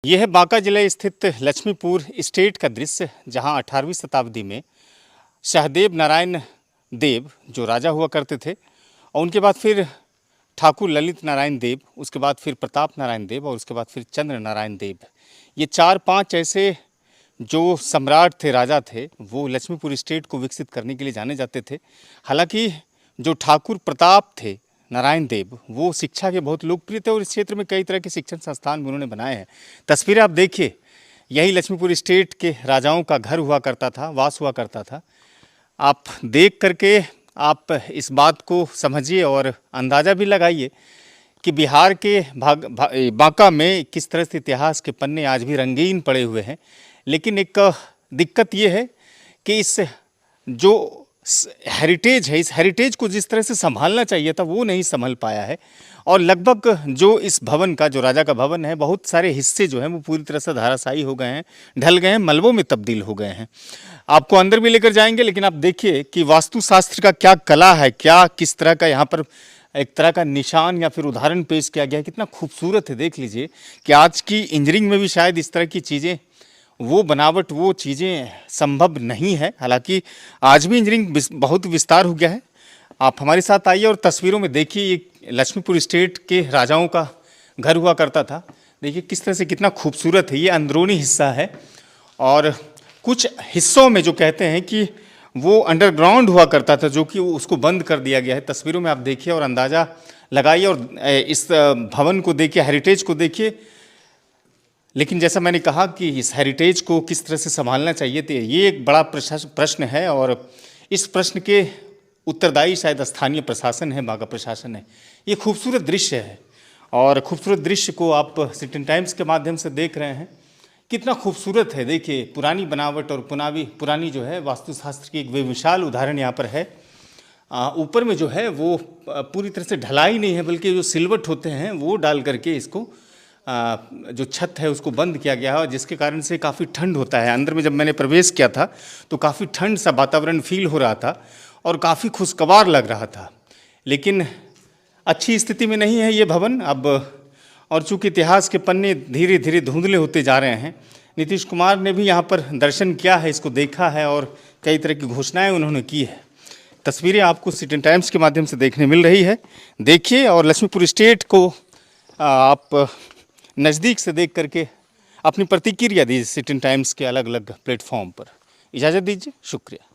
यह है बांका जिले स्थित लक्ष्मीपुर स्टेट का दृश्य, जहां 18वीं शताब्दी में सहदेव नारायण देव जो राजा हुआ करते थे, और उनके बाद फिर ठाकुर ललित नारायण देव, उसके बाद फिर प्रताप नारायण देव, और उसके बाद फिर चंद्र नारायण देव। ये 4-5 ऐसे जो सम्राट थे, राजा थे, वो लक्ष्मीपुर स्टेट को विकसित करने के लिए जाने जाते थे। हालांकि जो ठाकुर प्रताप थे नारायण देव, वो शिक्षा के बहुत लोकप्रिय थे और इस क्षेत्र में कई तरह के शिक्षण संस्थान भी उन्होंने बनाए हैं। तस्वीरें आप देखिए, यही लक्ष्मीपुर स्टेट के राजाओं का घर हुआ करता था, वास हुआ करता था। आप देख करके आप इस बात को समझिए और अंदाज़ा भी लगाइए कि बिहार के बांका में किस तरह से इतिहास के पन्ने आज भी रंगीन पड़े हुए हैं। लेकिन एक दिक्कत ये है कि इस जो हेरिटेज है, इस हेरिटेज को जिस तरह से संभालना चाहिए था वो नहीं संभल पाया है। और लगभग जो इस भवन का, जो राजा का भवन है, बहुत सारे हिस्से जो हैं वो पूरी तरह से धराशायी हो गए हैं, ढल गए हैं, मलबों में तब्दील हो गए हैं। आपको अंदर भी लेकर जाएंगे, लेकिन आप देखिए कि वास्तुशास्त्र का क्या कला है, क्या किस तरह का यहाँ पर एक तरह का निशान या फिर उदाहरण पेश किया गया है। कितना खूबसूरत है, देख लीजिए कि आज की इंजीनियरिंग में भी शायद इस तरह की चीज़ें, वो बनावट, वो चीज़ें संभव नहीं है। हालांकि आज भी इंजीनियरिंग बहुत विस्तार हो गया है। आप हमारे साथ आइए और तस्वीरों में देखिए, ये लक्ष्मीपुर स्टेट के राजाओं का घर हुआ करता था। देखिए किस तरह से, कितना खूबसूरत है। ये अंदरूनी हिस्सा है और कुछ हिस्सों में जो कहते हैं कि वो अंडरग्राउंड हुआ करता था, जो कि उसको बंद कर दिया गया है। तस्वीरों में आप देखिए और अंदाज़ा लगाइए और इस भवन को देखिए, हेरिटेज को देखिए। लेकिन जैसा मैंने कहा कि इस हेरिटेज को किस तरह से संभालना चाहिए, तो ये एक बड़ा प्रश्न है और इस प्रश्न के उत्तरदायी शायद स्थानीय प्रशासन है, बांका प्रशासन है। ये खूबसूरत दृश्य है और खूबसूरत दृश्य को आप सिटी टाइम्स के माध्यम से देख रहे हैं। कितना खूबसूरत है, देखिए पुरानी बनावट और पुरानी जो है वास्तुशास्त्र की एक बेमिसाल उदाहरण यहाँ पर है। ऊपर में जो है वो पूरी तरह से ढलाई नहीं है, बल्कि जो सिलवट होते हैं वो डाल करके इसको जो छत है उसको बंद किया गया है, जिसके कारण से काफ़ी ठंड होता है। अंदर में जब मैंने प्रवेश किया था तो काफ़ी ठंड सा वातावरण फील हो रहा था और काफ़ी खुशगवार लग रहा था। लेकिन अच्छी स्थिति में नहीं है ये भवन अब, और चूँकि इतिहास के पन्ने धीरे धीरे धुंधले होते जा रहे हैं। नीतीश कुमार ने भी यहाँ पर दर्शन किया है, इसको देखा है और कई तरह की घोषणाएँ उन्होंने की है। तस्वीरें आपको सिटी टाइम्स के माध्यम से देखने मिल रही है, देखिए। और लक्ष्मीपुर स्टेट को आप नज़दीक से देख करके अपनी प्रतिक्रिया दीजिए सिटी टाइम्स के अलग अलग प्लेटफॉर्म पर। इजाज़त दीजिए, शुक्रिया।